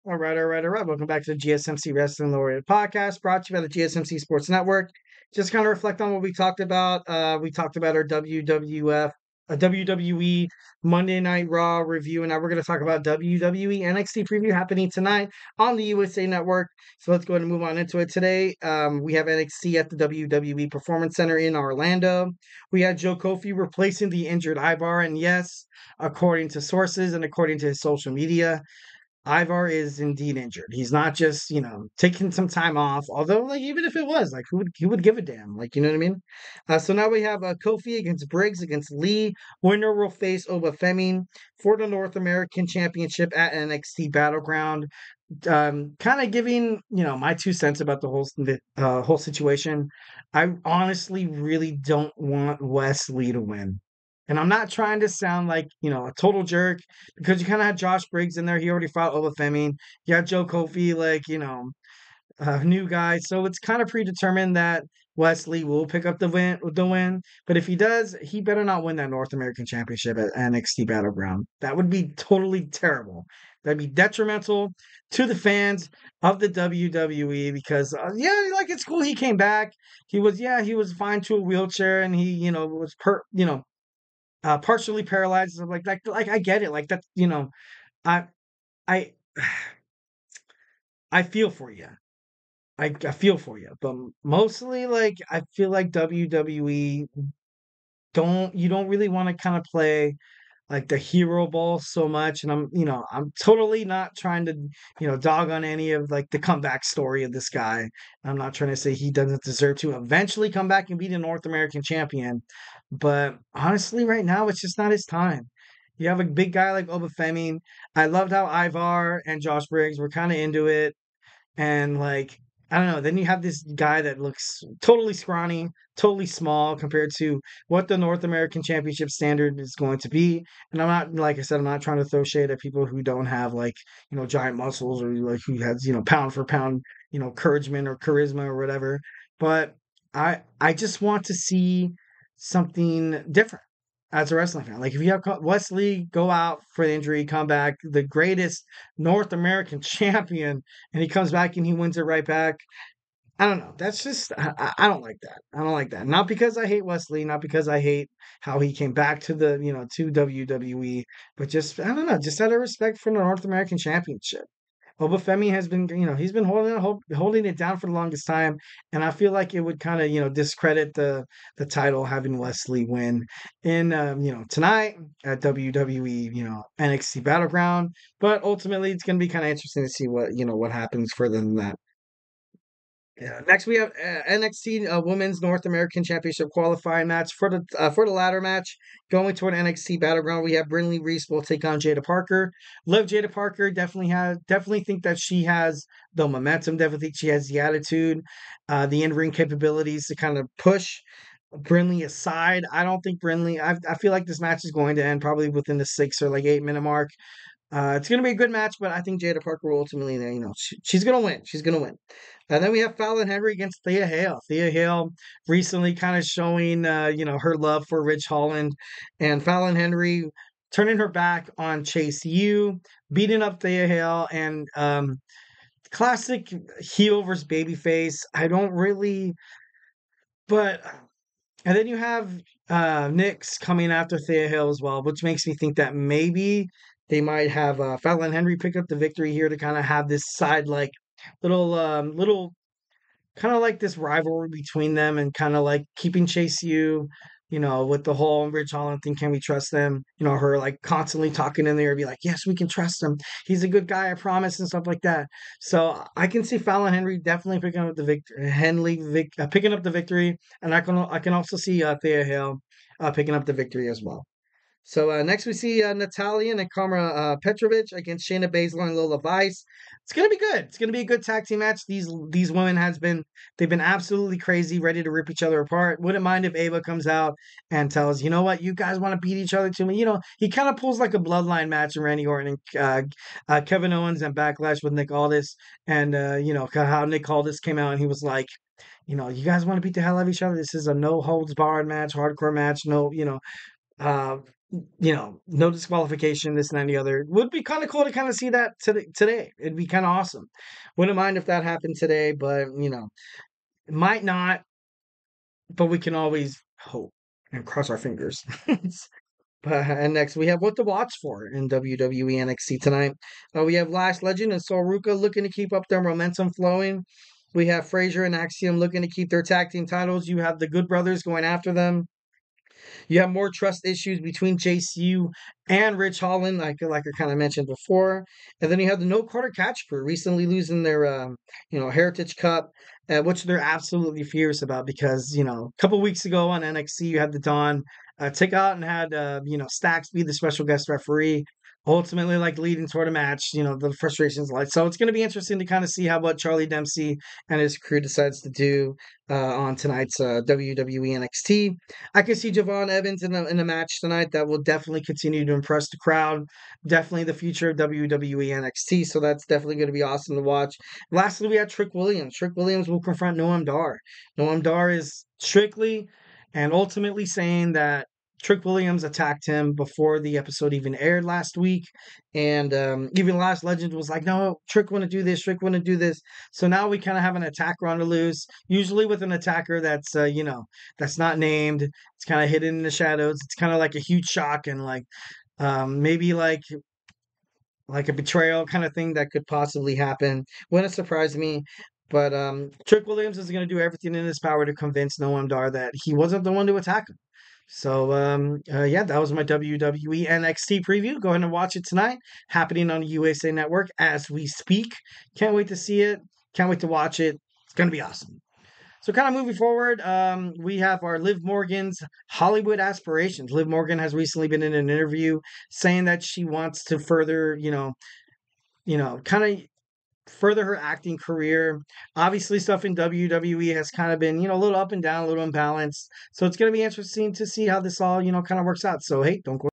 All right. Welcome back to the GSMC Wrestling Laureate podcast, brought to you by the GSMC Sports Network. Just kind of reflect on what we talked about. We talked about our WWE Monday Night Raw review, and now we're going to talk about WWE NXT preview happening tonight on the USA Network. So let's go ahead and move on into it today. We have NXT at the WWE Performance Center in Orlando. We had Joe Kofi replacing the injured Ivar, and yes, according to sources and according to his social media, Ivar is indeed injured. He's not just, taking some time off. Although, like, even if it was, like, who would give a damn? Like, you know what I mean? So now we have Kofi against Briggs against Lee. Winner will face Oba Femi for the North American Championship at NXT Battleground. Kind of giving, my 2 cents about the whole situation. I honestly really don't want Wesley to win. And I'm not trying to sound like, a total jerk because you kind of had Josh Briggs in there. He already fought Oba Femi. You had Joe Kofi, like, new guy. So it's kind of predetermined that Wesley will pick up the win. But if he does, he better not win that North American Championship at NXT Battleground. That would be totally terrible. That'd be detrimental to the fans of the WWE because like it's cool he came back. He was fine to a wheelchair and he, was partially paralyzed. Like I get it. Like that's I I I feel for you. I feel for you, but mostly like I feel like WWE don't really want to kind of play like the hero ball so much. And I'm totally not trying to, dog on any of like the comeback story of this guy. I'm not trying to say he doesn't deserve to eventually come back and be the North American champion. But honestly, right now it's just not his time. You have a big guy like Obafemi. I loved how Ivar and Josh Briggs were kind of into it. And like, I don't know, then you have this guy that looks totally scrawny, totally small compared to what the North American Championship standard is going to be. And I'm not, like I said, I'm not trying to throw shade at people who don't have like, giant muscles or like who has, pound for pound, encouragement or charisma or whatever. But I just want to see something different as a wrestling fan. Like if you have Wesley go out for injury, come back, the greatest North American champion, and he comes back and he wins it right back. I don't know. That's just I don't like that. I don't like that. Not because I hate Wesley, not because I hate how he came back to the to WWE, but just I don't know, just out of respect for the North American Championship. Obafemi has been, he's been holding it down for the longest time, and I feel like it would kind of, discredit the title having Wesley win in, tonight at WWE, NXT Battleground. But ultimately, it's going to be kind of interesting to see what happens further than that. Yeah. Next, we have NXT Women's North American Championship qualifying match for the ladder match going toward NXT Battleground. We have Brinley Reese will take on Jada Parker. Love Jada Parker. Definitely think that she has the momentum. Definitely think she has the attitude, the in-ring capabilities to kind of push Brinley aside. I don't think Brinley. I feel like this match is going to end probably within the 6 or like 8 minute mark. It's going to be a good match, but I think Jada Parker will ultimately, she's going to win. She's going to win. And then we have Fallon Henry against Thea Hale. Thea Hale recently kind of showing, her love for Ridge Holland, and Fallon Henry turning her back on Chase U, beating up Thea Hale, and classic heel versus babyface. I don't really, but and then you have Nyx coming after Thea Hale as well, which makes me think that maybe they might have Fallon Henry pick up the victory here to kind of have this side like little kind of like this rivalry between them and kind of like keeping Chase U, with the whole Rich Holland thing. Can we trust them? Her like constantly talking in there, be like, yes, we can trust him. He's a good guy, I promise, and stuff like that. So I can see Fallon Henry definitely picking up the victory, picking up the victory, and I can also see Thea Hale picking up the victory as well. So next we see Natalia and Kamara Petrovic against Shayna Baszler and Lola Vice. It's gonna be good. It's gonna be a good tag team match. These women they've been absolutely crazy, ready to rip each other apart. Wouldn't mind if Ava comes out and tells, you know what, you guys want to beat each other to me. He kind of pulls like a bloodline match in Randy Orton and Kevin Owens and Backlash with Nick Aldis, and how Nick Aldis came out and he was like, you guys want to beat the hell out of each other. This is a no holds barred match, hardcore match. No, no disqualification, this and that and the other. Would be kind of cool to kind of see that today. It'd be kind of awesome. Wouldn't mind if that happened today, but it might not. But we can always hope and cross our fingers. And next, we have what to watch for in WWE NXT tonight. We have Last Legend and Sol Ruka looking to keep up their momentum flowing. We have Frazier and Axiom looking to keep their tag team titles. You have the Good Brothers going after them. You have more trust issues between JCU and Rich Holland, like I kind of mentioned before. And then you have the No Quarter Catch Crew recently losing their Heritage Cup, which they're absolutely furious about because a couple weeks ago on NXT you had the Don take out and had Stax be the special guest referee. Ultimately, like leading toward a match, the frustrations like so. It's going to be interesting to kind of see how what Charlie Dempsey and his crew decides to do on tonight's WWE NXT. I can see Javon Evans in a match tonight that will definitely continue to impress the crowd. Definitely the future of WWE NXT, so that's definitely going to be awesome to watch. Lastly, we have Trick Williams. Trick Williams will confront Noam Dar. Noam Dar is strictly and ultimately saying that Trick Williams attacked him before the episode even aired last week. And even Last Legend was like, no, Trick want to do this, Trick want to do this. So now we kind of have an attacker on the loose, usually with an attacker that's, that's not named. It's kind of hidden in the shadows. It's kind of like a huge shock and like maybe like a betrayal kind of thing that could possibly happen. Wouldn't surprise me. But Trick Williams is going to do everything in his power to convince Noam Dar that he wasn't the one to attack him. So, yeah, that was my WWE NXT preview. Go ahead and watch it tonight. Happening on the USA Network as we speak. Can't wait to see it. Can't wait to watch it. It's going to be awesome. So, kind of moving forward, we have our Liv Morgan's Hollywood aspirations. Liv Morgan has recently been in an interview saying that she wants to further, kind of further her acting career. Obviously, stuff in WWE has kind of been, a little up and down, a little imbalanced. So it's going to be interesting to see how this all, kind of works out. So, hey, don't go